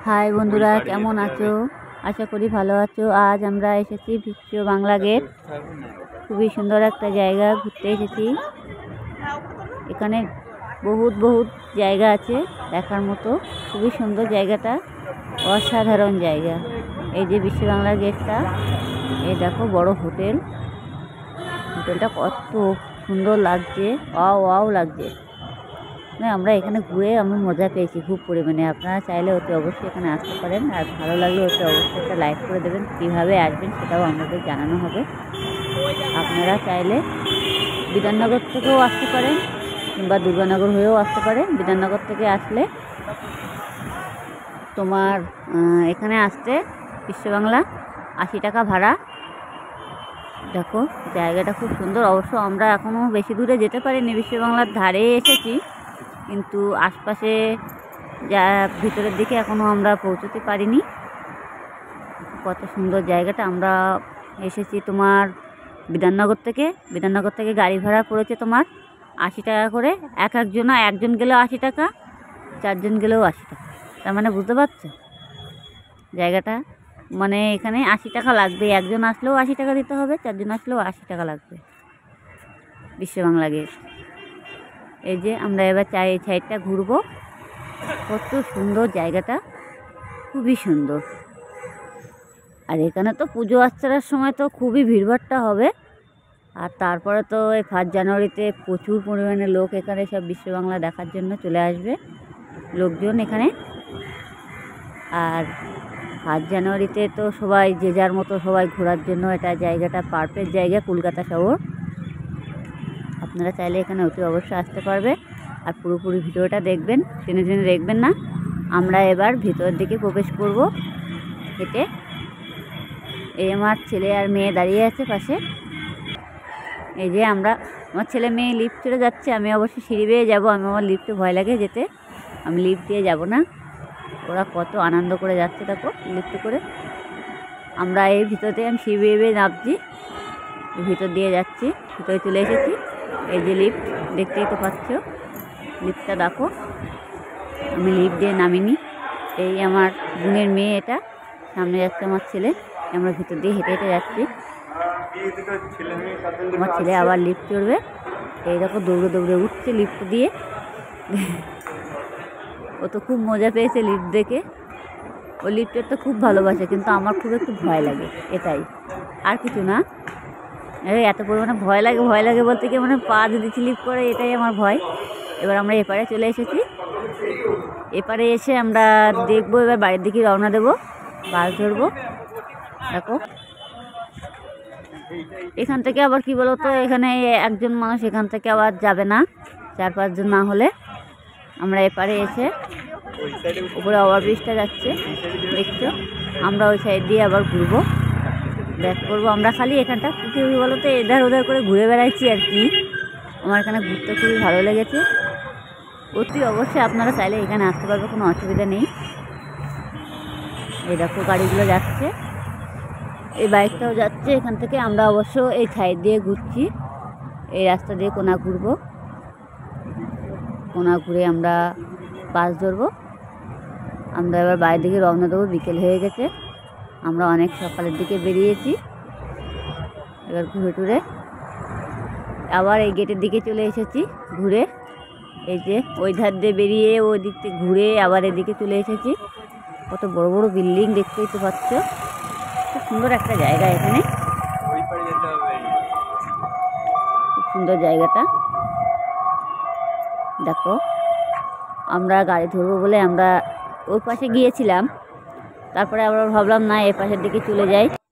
High বন্ধুরা, কেমন আছো? আশা করি ভালো আছো। আজ আমরা এসেছি বিশ্ব বাংলা গেট। খুবই সুন্দর একটা জায়গা ঘুরতে এসেছি। এখানে বহুত জায়গা আছে দেখার মতো। খুবই সুন্দর জায়গাটা, অসাধারণ জায়গা। এই যে বিশ্ব বাংলা গেটটা, এই দেখো বড় হোটেল। হোটেলটা কত সুন্দর লাগছে, ওয়াও লাগছে। আমরা এখানে ঘুরে মজা পেয়েছি খুব পরিমাণে। আপনারা চাইলে অতি অবশ্যই এখানে আসতে পারেন। আর ভালো লাগলে অতি অবশ্যই একটা লাইক করে দেবেন। কীভাবে আসবেন সেটাও আমাদের জানানো হবে। আপনারা চাইলে বিধাননগর থেকেও আসতে পারেন কিংবা দুর্গানগর হয়েও আসতে পারেন। বিধাননগর থেকে আসলে তোমার এখানে আসতে বিশ্ববাংলা 80 টাকা ভাড়া। দেখো জায়গাটা খুব সুন্দর। অবশ্য আমরা এখনও বেশি দূরে যেতে পারিনি, বিশ্ববাংলার ধারে এসেছি, কিন্তু আশপাশে যা ভিতরের দিকে এখনও আমরা পৌঁছতে পারিনি। কত সুন্দর জায়গাটা। আমরা এসেছি তোমার বিধাননগর থেকে গাড়ি ভাড়া পড়েছে তোমার 80 টাকা করে। একজন গেলেও 80 টাকা, 4 জন গেলেও 80 টাকা। তার মানে বুঝতে পারছো জায়গাটা। মানে এখানে 80 টাকা লাগবে। একজন আসলেও 80 টাকা দিতে হবে, 4 জন আসলেও 80 টাকা লাগবে। বিশ্ব বাংলা গেট। এই যে আমরা এবার এই সাইডটা ঘুরবো। কত সুন্দর জায়গাটা, খুবই সুন্দর। আর এখানে তো পুজো আর্চার সময় তো খুবই ভিড়ভাড়টা হবে। আর তারপরে তো এই 1 জানুয়ারিতে প্রচুর পরিমাণে লোক এখানে সব বিশ্ব বাংলা দেখার জন্য চলে আসবে লোকজন এখানে। আর 1 জানুয়ারিতে তো সবাই যে যার মতো সবাই ঘোরার জন্য এটা জায়গাটা পারফেক্ট জায়গা, কলকাতা শহর। আপনারা চাইলে এখানে অতি অবশ্যই আসতে পারবে। আর পুরোপুরি ভিডিওটা দেখবেন, টেনে দেখবেন না। আমরা এবার ভিতরের দিকে প্রবেশ করব হেঁটে। এই আমার ছেলে আর মেয়ে দাঁড়িয়ে আছে পাশে। এই যে আমার ছেলে মেয়ে লিফট চড়ে যাচ্ছে। আমি অবশ্যই সিঁড়ি বেয়ে যাবো। আমার লিফটে ভয় লাগে যেতে, আমি লিফট দিয়ে যাব না। ওরা কত আনন্দ করে যাচ্ছে দেখো লিফটে করে। আমরা এই ভিতরে আমি সিঁড়ি বেয়ে নামছি, ভিতর দিয়ে যাচ্ছি, ভিতরে চলে এসেছি। এই যে লিফট, দেখতেই তো পাচ্ছ লিফটটা দেখো। আমি লিফট দিয়ে নামিনি। এই আমার বোনের মেয়ে, এটা সামনে যাচ্ছে আমার ছেলে। আমরা ভিতর দিয়ে হেঁটে হেঁটে যাচ্ছি। আমার ছেলে আবার লিফট চড়বে। এই দেখো দৌড়ে উঠছে লিফট দিয়ে। ও তো খুব মজা পেয়েছে লিফট দেখে। ও লিফট চড়তে খুব ভালোবাসে, কিন্তু আমার খুব একটু ভয় লাগে, এটাই, আর কিছু না। এত পরিমাণে ভয় লাগে বলতে কি, মানে পা যদি স্লিপ করে, এটাই আমার ভয়। এবার আমরা এপারে চলে এসেছি। এপারে এসে আমরা দেখবো, এবার বাড়ির দিকে রওনা দেবো, বাস ধরবো। দেখো এখান থেকে আবার কি বলো তো, এখানে একজন মানুষ এখান থেকে আবার যাবে না, 4-5 জন না হলে। আমরা এপারে এসে উপরে ওভারব্রিজটা যাচ্ছে দেখছো, আমরা ওই সাইড দিয়ে আবার ঘুরবো, ব্যাক করবো। আমরা খালি এখানটা কী বলো তো, এধার ওধার করে ঘুরে বেড়াচ্ছি আর কি। আমার এখানে ঘুরতে খুবই ভালো লেগেছে। অতি অবশ্যই আপনারা চাইলে এখানে আসতে পারবে, কোনো অসুবিধা নেই। এই দেখো গাড়িগুলো যাচ্ছে, এই বাইকটাও যাচ্ছে এখান থেকে। আমরা অবশ্য এই সাইড দিয়ে ঘুরছি, এই রাস্তা দিয়ে কোনা ঘুরবো। কোনা ঘুরে আমরা বাস ধরবো। আমরা এবার বাইরের দিকে রওনা দেবো। বিকেল হয়ে গেছে, আমরা অনেক সকালের দিকে বেরিয়েছি। এবার ঘুরে টুরে আবার এই গেটের দিকে চলে এসেছি ঘুরে। এই যে ওই ধার দিয়ে বেরিয়ে ওই দিক থেকে ঘুরে আবার এদিকে চলে এসেছি। কত বড় বড় বিল্ডিং দেখতেই তো পাচ্ছ। খুব সুন্দর একটা জায়গা এখানে, খুব সুন্দর জায়গাটা। দেখো আমরা গাড়ি ধরবো বলে আমরা ওই পাশে গিয়েছিলাম, তারপরে আবার ভাবলাম না এ পাশের দিকে চলে যাই।